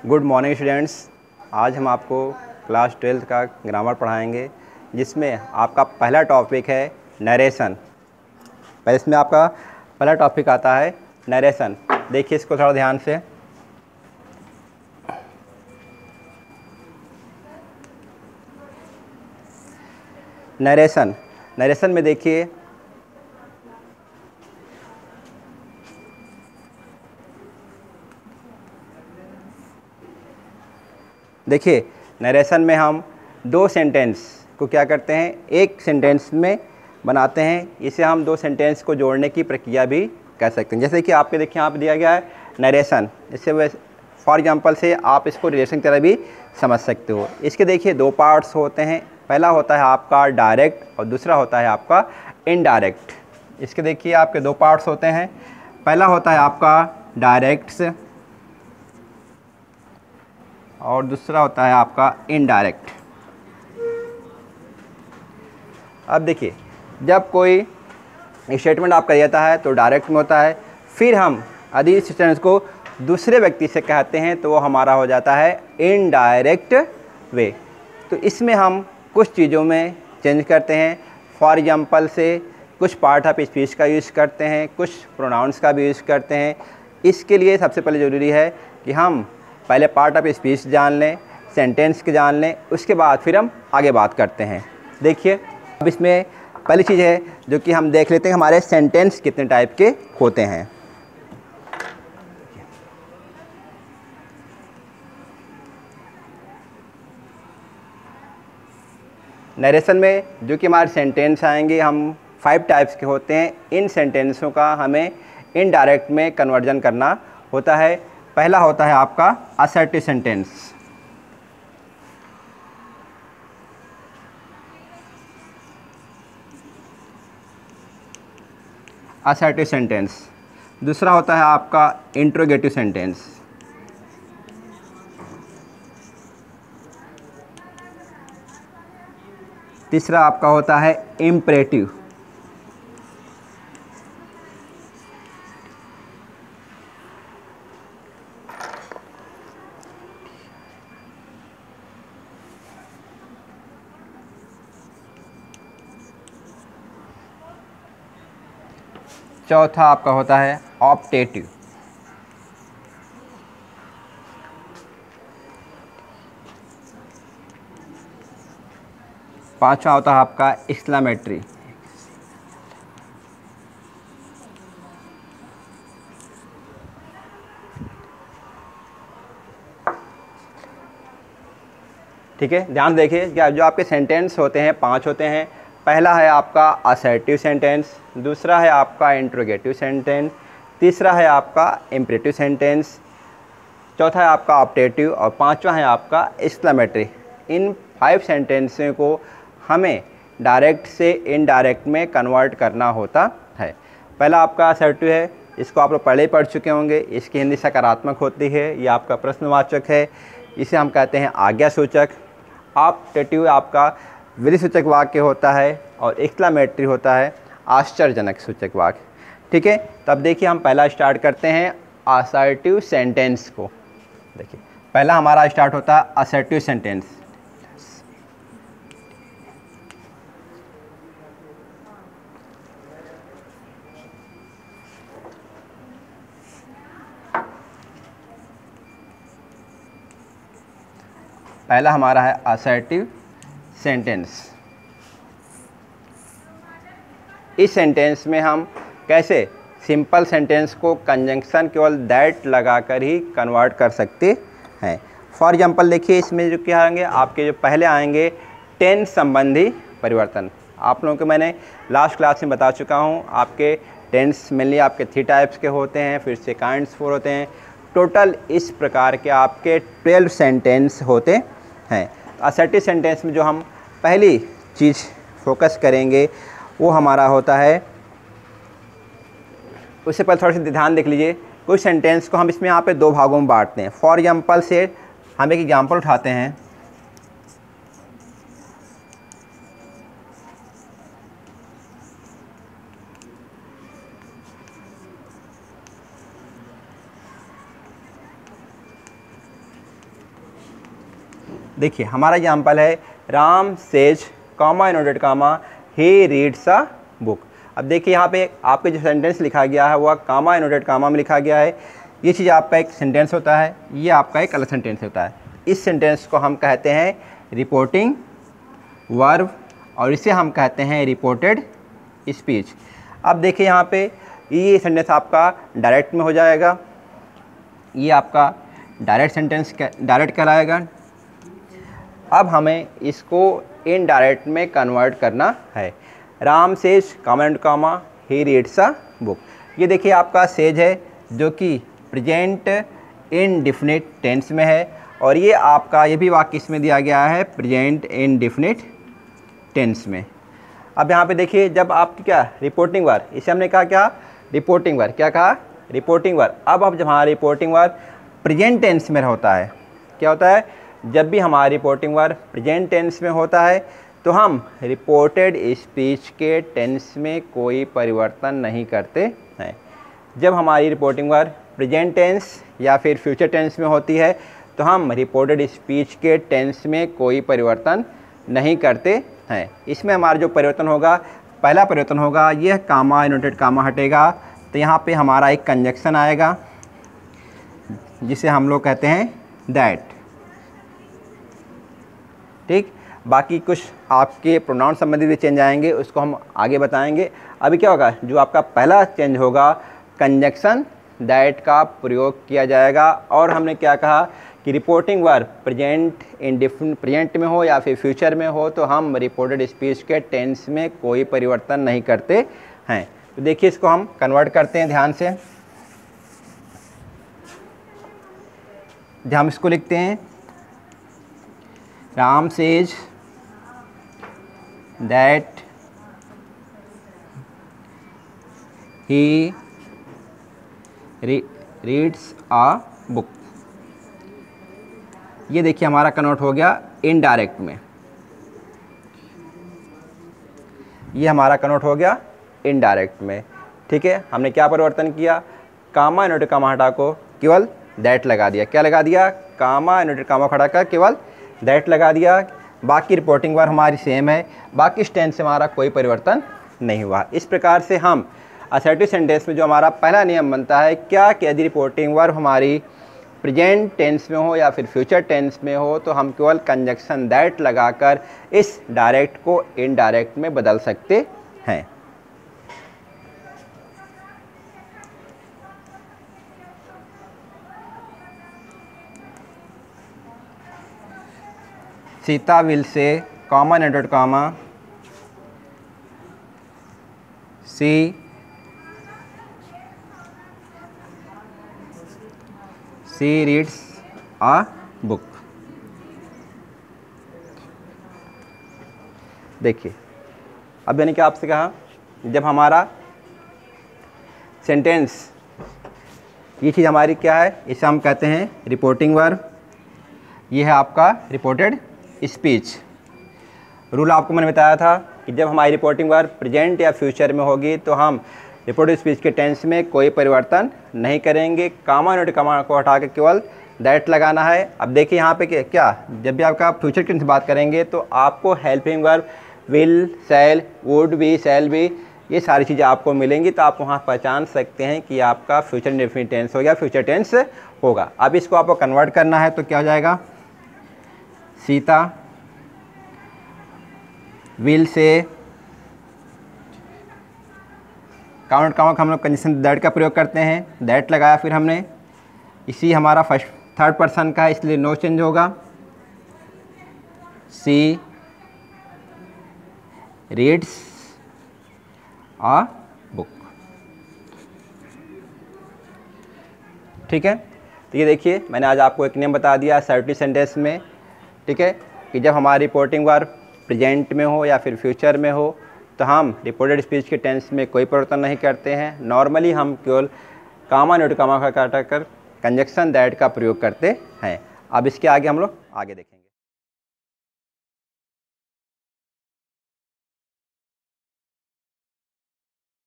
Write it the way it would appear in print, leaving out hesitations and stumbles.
Good morning students. आज हम आपको क्लास 12th का ग्रामर पढ़ाएंगे, जिसमें आपका पहला टॉपिक है नरेशन। पहले इसमें आपका पहला टॉपिक आता है नरेशन। देखिए इसको थोड़ा ध्यान से। नरेशन में देखिए नरेशन में हम दो सेंटेंस को क्या करते हैं, एक सेंटेंस में बनाते हैं। इसे हम दो सेंटेंस को जोड़ने की प्रक्रिया भी कर सकते हैं। जैसे कि आपके देखिए यहाँ पे दिया गया है नरेशन, इससे फॉर एग्जांपल से आप इसको रिलेशन की तरह भी समझ सकते हो। इसके देखिए दो पार्ट्स होते हैं, पहला होता है आपका डायरेक्ट और दूसरा होता है आपका इनडायरेक्ट। इसके देखिए आपके दो पार्ट्स होते हैं, पहला होता है आपका डायरेक्ट और दूसरा होता है आपका इनडायरेक्ट। अब देखिए जब कोई स्टेटमेंट आपका जाता है तो डायरेक्ट में होता है, फिर हम यदि इस स्टेटमेंट को दूसरे व्यक्ति से कहते हैं तो वो हमारा हो जाता है इनडायरेक्ट वे। तो इसमें हम कुछ चीज़ों में चेंज करते हैं। फॉर एग्जांपल से कुछ पार्ट ऑफ स्पीच का यूज़ करते हैं, कुछ प्रोनाउंस का भी यूज़ करते हैं। इसके लिए सबसे पहले ज़रूरी है कि हम पहले पार्ट ऑफ स्पीच जान लें, सेंटेंस के जान लें, उसके बाद फिर हम आगे बात करते हैं। देखिए अब इसमें पहली चीज़ है जो कि हम देख लेते हैं हमारे सेंटेंस कितने टाइप के होते हैं। नरेशन में जो कि हमारे सेंटेंस आएंगे हम 5 टाइप्स के होते हैं। इन सेंटेंसों का हमें इनडायरेक्ट में कन्वर्जन करना होता है। पहला होता है आपका असर्टिव सेंटेंस। Assertive sentence. दूसरा होता है आपका इंट्रोगेटिव सेंटेंस। तीसरा आपका होता है इम्परेटिव। चौथा आपका होता है ऑप्टेटिव। पांचवा होता है आपका एक्सक्लेमेटरी। ठीक है, ध्यान देखिए कि जो आपके सेंटेंस होते हैं 5 होते हैं। पहला है आपका असर्टिव सेंटेंस, दूसरा है आपका इंट्रोगेटिव सेंटेंस, तीसरा है आपका इम्परेटिव सेंटेंस, चौथा है आपका ऑप्टेटिव और पांचवा है आपका एक्सक्लेमेटरी। इन 5 सेंटेंसों को हमें डायरेक्ट से इनडायरेक्ट में कन्वर्ट करना होता है। पहला आपका असर्टिव है, इसको आप लोग पहले ही पढ़ चुके होंगे। इसकी हिंदी सकारात्मक होती है, ये आपका प्रश्नवाचक है, इसे हम कहते हैं आज्ञा सूचक। ऑप्टेटिव आपका विधिसूचक वाक्य होता है और एक्सक्लेमेटरी होता है आश्चर्यजनक सूचक वाक्य। ठीक है, तब देखिए हम पहला स्टार्ट करते हैं असर्टिव सेंटेंस को। देखिए पहला हमारा स्टार्ट होता है असर्टिव सेंटेंस। पहला हमारा है असर्टिव सेंटेंस। इस सेंटेंस में हम कैसे सिंपल सेंटेंस को कंजंक्शन केवल दैट लगाकर ही कन्वर्ट कर सकते हैं। फॉर एग्जांपल देखिए इसमें जो क्या आएंगे, आपके जो पहले आएंगे टेंस संबंधी परिवर्तन। आप लोगों को मैंने लास्ट क्लास में बता चुका हूँ, आपके टेंस मेनली आपके 3 टाइप्स के होते हैं, फिर से काइंड्स 4 होते हैं। टोटल इस प्रकार के आपके 12 सेंटेंस होते हैं। असर्टिव सेंटेंस में जो हम पहली चीज़ फोकस करेंगे वो हमारा होता है, उससे पहले थोड़ा सा ध्यान देख लीजिए। कुछ सेंटेंस को हम इसमें यहाँ पे 2 भागों में बांटते हैं। फॉर एग्जांपल से हम एक एग्जांपल उठाते हैं। देखिए हमारा एग्जाम्पल है Ram says comma inverted comma he reads a book. अब देखिए यहाँ पे आपके जो सेंटेंस लिखा गया है वह कामा इनवर्टेड कामा में लिखा गया है। ये चीज़ आपका एक सेंटेंस होता है, ये आपका एक अलग सेंटेंस होता है। इस सेंटेंस को हम कहते हैं रिपोर्टिंग वर्ब और इसे हम कहते हैं रिपोर्टेड स्पीच। अब देखिए यहाँ पे ये सेंटेंस आपका डायरेक्ट में हो जाएगा, ये आपका डायरेक्ट सेंटेंस डायरेक्ट कहलाएगा। अब हमें इसको इनडायरेक्ट में कन्वर्ट करना है। Ram says comma and comma he reads a book. ये देखिए आपका सेज है जो कि प्रेजेंट इंडेफिनिट टेंस में है और ये आपका ये भी वाक्य इसमें दिया गया है प्रेजेंट इंडेफिनिट टेंस में। अब यहाँ पे देखिए जब आप क्या रिपोर्टिंग वर्ब, इसे हमने कहा क्या रिपोर्टिंग वर्ब, क्या कहा रिपोर्टिंग वर्ब। अब जब हमारा रिपोर्टिंग वर्ब प्रेजेंट टेंस में होता है, क्या होता है जब भी हमारा रिपोर्टिंग वर्ब प्रेजेंट टेंस में होता है तो हम रिपोर्टेड स्पीच के टेंस में कोई परिवर्तन नहीं करते हैं। जब हमारी रिपोर्टिंग वर्ब प्रेजेंट टेंस या फिर फ्यूचर टेंस में होती है तो हम रिपोर्टेड स्पीच के टेंस में कोई परिवर्तन नहीं करते हैं। इसमें हमारा जो परिवर्तन होगा, पहला परिवर्तन होगा यह कामा इनवर्टेड कामा हटेगा तो यहाँ पे हमारा एक कंजक्शन आएगा जिसे हम लोग कहते हैं दैट। ठीक, बाकी कुछ आपके प्रोनाउन संबंधित भी चेंज आएंगे, उसको हम आगे बताएंगे। अभी क्या होगा, जो आपका पहला चेंज होगा कंजक्शन दैट का प्रयोग किया जाएगा। और हमने क्या कहा कि reporting verb present indefinite present में हो या फिर फ्यूचर में हो तो हम रिपोर्टेड स्पीच के टेंस में कोई परिवर्तन नहीं करते हैं। तो देखिए इसको हम कन्वर्ट करते हैं ध्यान से। हम इसको लिखते हैं Ram says that he reads a book. ये देखिए हमारा कन्वर्ट हो गया इनडायरेक्ट में, ये हमारा कन्वर्ट हो गया इनडायरेक्ट में। ठीक है, हमने क्या परिवर्तन किया, कामा इनवर्टेड कामा हटा को केवल दैट लगा दिया। क्या लगा दिया, कामा इनवर्टेड कामा हटा कर केवल दैट लगा दिया। बाकी रिपोर्टिंग वर्ब हमारी सेम है, बाकी टेंस से हमारा कोई परिवर्तन नहीं हुआ। इस प्रकार से हम असर्टिव सेंटेंस में जो हमारा पहला नियम बनता है क्या कि यदि रिपोर्टिंग वर्ब हमारी प्रेजेंट टेंस में हो या फिर फ्यूचर टेंस में हो तो हम केवल कंजक्शन दैट लगाकर इस डायरेक्ट को इनडायरेक्ट में बदल सकते हैं। Sita will say comma inverted comma she reads a book. देखिए अब मैंने क्या आपसे कहा, जब हमारा सेंटेंस ये चीज़ हमारी क्या है, इसे हम कहते हैं रिपोर्टिंग वर्ब, ये है आपका रिपोर्टेड स्पीच। रूल आपको मैंने बताया था कि जब हमारी रिपोर्टिंग वर्ब प्रेजेंट या फ्यूचर में होगी तो हम रिपोर्टेड स्पीच के टेंस में कोई परिवर्तन नहीं करेंगे। कामा इनवर्टेड कामा को हटा के केवल दैट लगाना है। अब देखिए यहाँ पे क्या, जब भी आपका फ्यूचर टेंस बात करेंगे तो आपको helping verb will, shall, would be, shall be, ये सारी चीज़ें आपको मिलेंगी तो आप वहाँ पहचान सकते हैं कि आपका फ्यूचर इंडेफिनिट टेंस हो गया, फ्यूचर टेंस होगा। अब इसको आपको कन्वर्ट करना है तो क्या हो जाएगा, सीता विल से काउंट कामा हम लोग कंडीशन दैट का प्रयोग करते हैं, दैट लगाया फिर हमने, इसी हमारा फर्स्ट थर्ड पर्सन का है इसलिए नो चेंज होगा। सी रीड्स अ बुक। ठीक है, तो ये देखिए मैंने आज आपको एक नियम बता दिया असर्टिव सेंटेंस में। ठीक है, कि जब हमारी रिपोर्टिंग वर्ब प्रेजेंट में हो या फिर फ्यूचर में हो तो हम रिपोर्टेड स्पीच के टेंस में कोई परिवर्तन नहीं करते हैं। नॉर्मली हम केवल कामा इनवर्टेड कामा का काटा कर कंजक्शन दैट का प्रयोग करते हैं। अब इसके आगे हम लोग आगे देखें।